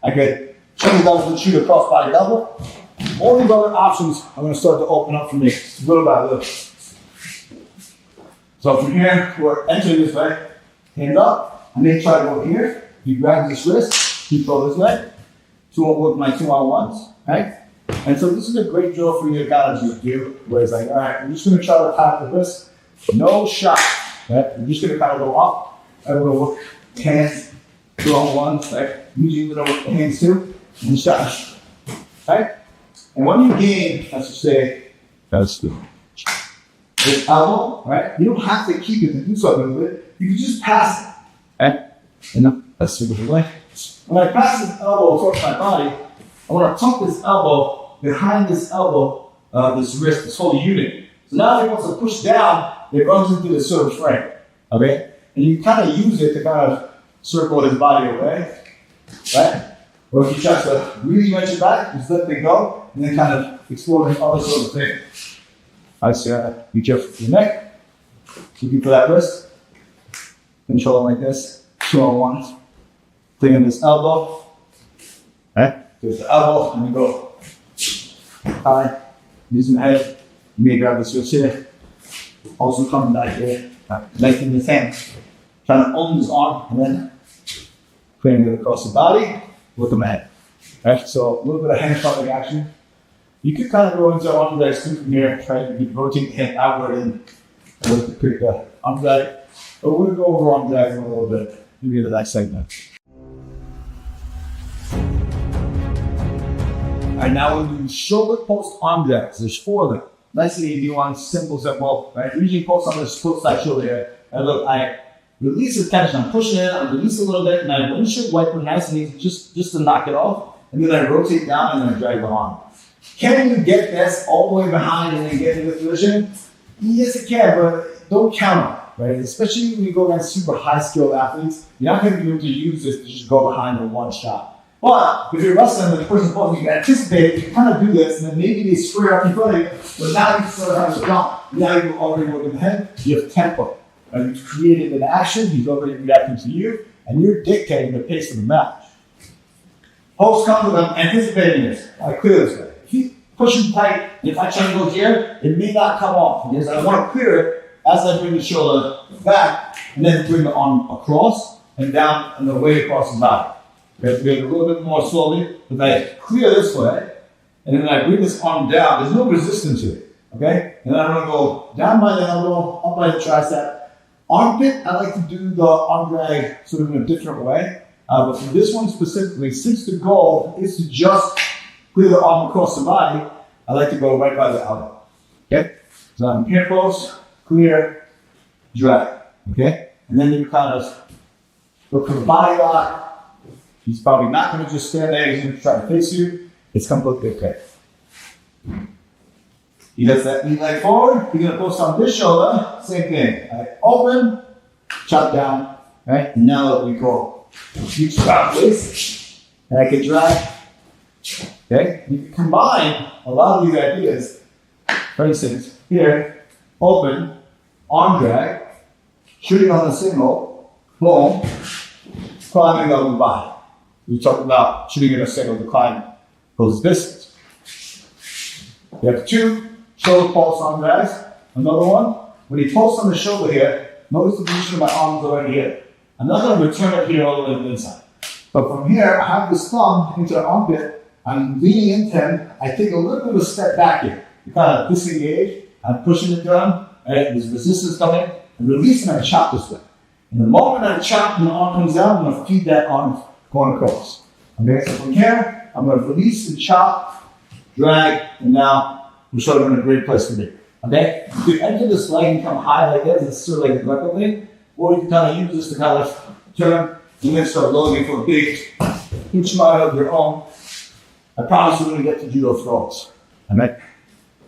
I could shoulder double and shoot a cross body double. All these other options are going to start to open up for me little by little. So from here, we're entering this way, hand up. I may try to go here. You grab this wrist, you throw this way. With my 2-on-1s, right? And so this is a great drill for you to kind of just do, where it's like, all right, I'm just going to try to tap the wrist. No shot, right? I'm just going to kind of go up. I'm going to work hands, 2-on-1s, right? Usually we're going to work the hands too, and shot, right? And when you gain, let's just say, that's this elbow, right? You don't have to keep it and do something with it. You can just pass it, right? And that's the way. When I pass this elbow across my body, I want to tuck this elbow behind this elbow, this wrist, this whole unit. So now if he wants to push down, it runs into the sort of frame, okay? And you kind of use it to kind of circle his body away, right? Or if he tries to really wrench it back, just let it go, and then kind of explore the other sort of thing. I say, be careful for your neck. Keep you for that wrist. Control it like this. 2-on-1. Thing in this elbow. Okay? There's the elbow, and you go high. Using the head. You may grab the switch here. Also come back here. Lengthen this hand. Trying to own this arm, and then putting it across the body with the head. Right? So a little bit of hand shuffling action. You could kind of go into arm drag from here, try to rotate the hand outward and work to pick the arm drag. But we're going to go over arm drag in a little bit. Maybe the next segment. Alright, now we'll do shoulder post arm drags. There's 4 of them. Nice and easy ones, simple, right? Usually post on this split side shoulder here. And look, I release the tension. I'm pushing it, I release a little bit, and I windshield wiper nice and easy just to knock it off. And then I rotate down and then I drag the arm. Can you get this all the way behind and then get to this position? Yes, it can, but don't count on it, right? Especially when you go against super high-skilled athletes, you're not going to be able to use this to just go behind in one shot. But if you're wrestling with the person posing, you can anticipate it, you kind of do this, and then maybe they square up in front of you, but now you sort of have a jump. Now you're already working the head, you have tempo. And you've created an action, he's already reacting to you, and you're dictating the pace of the match. Post comes with anticipating this. I clear this way. If you push him tight, and if I try to go here, it may not come off, because I want to clear it as I bring the shoulder back, and then bring the arm across, and down, and away across the body. We have to do it a little bit more slowly, but I clear this way, and then I bring this arm down. There's no resistance to it, okay? And then I'm going to go down by the elbow, up by the tricep. Armpit, I like to do the arm drag sort of in a different way. But for this one specifically, since the goal is to just clear the arm across the body, I like to go right by the elbow, okay? So I'm here close, clear, drag, okay? And then you kind of look for the body lock. He's probably not going to just stand there. He's going to try to face you. It's completely okay. He does that knee leg forward. He's going to post on this shoulder. Same thing. I open, chop down, right? And now we go. You chop this, and I can drag. Okay? You can combine a lot of these ideas. For instance, here, open, arm drag, shooting on the single, boom, climbing up the body. We talked about shooting in a single to climb those distance. We have 2 shoulder pulse arm drags. Another one. When he pulls on the shoulder here, notice the position of my arms already here. I'm not going to return it here all the way to the inside. But from here, I have this thumb into the armpit. I'm leaning into him. I take a little bit of a step back here. You kind of disengage. I'm pushing it down. Right? There's resistance coming. And release and I chop this way. And the moment I chop and the arm comes down, I'm going to feed that arm going across. Okay, so from here, I'm going to release and chop, drag, and now we're sort of in a great place to be. Okay? You can enter this leg and come high like this, it's sort of like a grapple thing, or you can kind of use this to kind of turn and then start loading for a big huge amount of your own. I promise we're going to get to judo throws. Alright?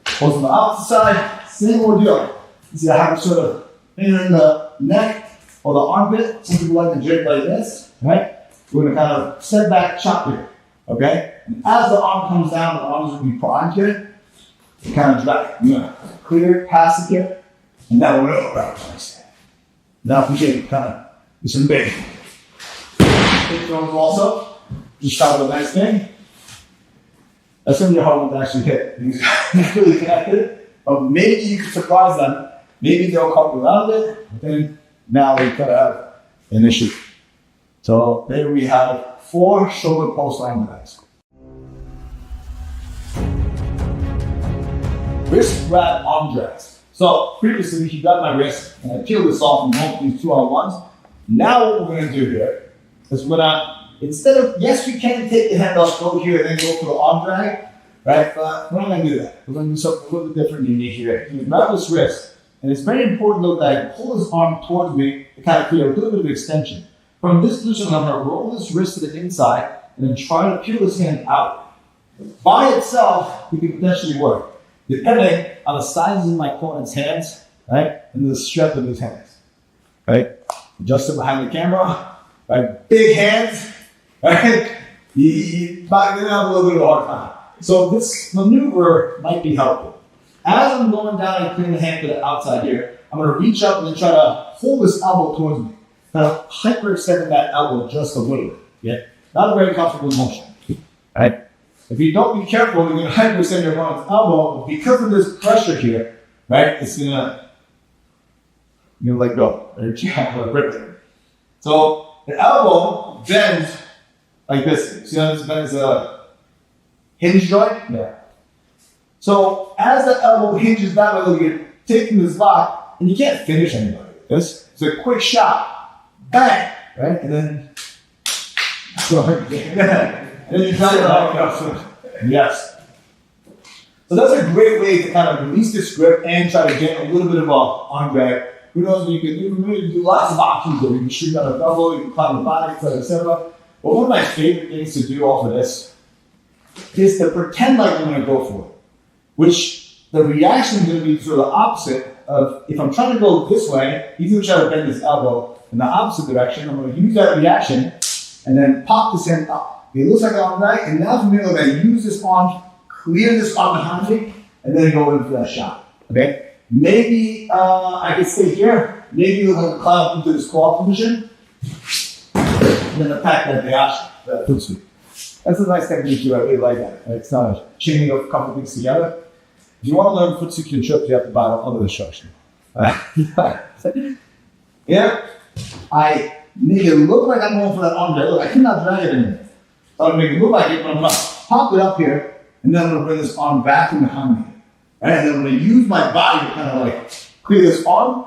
Pulls on the opposite side, same ordeal. You see, I have it sort of in the neck or the armpit. Some people like to drape like this, right? We're going to kind of step back, chop here, okay? And as the arm comes down, the arms will be primed here. You kind of drag, clear, pass it here, and then we're going to go back. Now we can kind of do some big throws also. just try with a nice thing. That's when your heart won't actually hit. He's really connected. But maybe you can surprise them. Maybe they'll come around it. But then now we could have an issue. So there we have 4 shoulder post arm drags. Wrist grab arm drags. So previously he grabbed my wrist and I peeled this off and went these 2-on-1s. Now what we're going to do here is we're going to, instead of, yes, we can take the hand off, go here, and then go for the arm drag, right? But we're not going to do that. We're going to do something a little bit different and unique here. You grab this wrist, and it's very important though that I pull this arm towards me to kind of create a little bit of extension. From this position, I'm going to roll this wrist to the inside and then try to peel this hand out. By itself, it can potentially work, depending on the size of my opponent's hands, right? And the strength of his hands, right? Adjust it behind the camera, right? Big hands, right? You might have a little bit of a hard time. So this maneuver might be helpful. As I'm going down and putting the hand to the outside here, I'm going to reach up and then try to hold this elbow towards me. Kind of hyperextending that elbow just a little bit. Yeah? Not a very comfortable motion. Right? If you don't be careful, you're going to hyperextend your opponent's elbow. Because of this pressure here, right, it's going to, you're going to let go. Right? You have to grip it. So the elbow bends like this. See how this bends a hinge joint? Yeah. So as the elbow hinges that way, you're taking this lock, and you can't finish anybody with this. It's a quick shot. Bang! Right? And then, and then you try to yes. So that's a great way to kind of release this grip and try to get a little bit of a arm drag. Who knows what you can do? You can do lots of options there. You can shoot on a double, you can climb the body, etc. But one of my favorite things to do off of this is to pretend like I'm going to go for it. Which the reaction is going to be sort of the opposite of if I'm trying to go this way, he's going to try to bend his elbow in the opposite direction. I'm going to use that reaction and then pop this hand up. It looks like an arm drag, and now from here, I'm going to use this arm, clear this arm behind me, and then go in for that shot. Okay? Maybe I can stay here. Maybe we're going to climb into this claw position, and then attack that reaction, that foot sweep. That's a nice technique too. I really like that. It's not a chaining of a couple things together. If you want to learn foot sweep and trips, you have to buy other instruction. Yeah, I make it look like I'm going for that arm drag. Look, I cannot drag it anymore. So I'm going to make it look like it, but I'm going to pop it up here, and then I'm going to bring this arm back in behind me. Right? And then I'm going to use my body to kind of like clear this arm,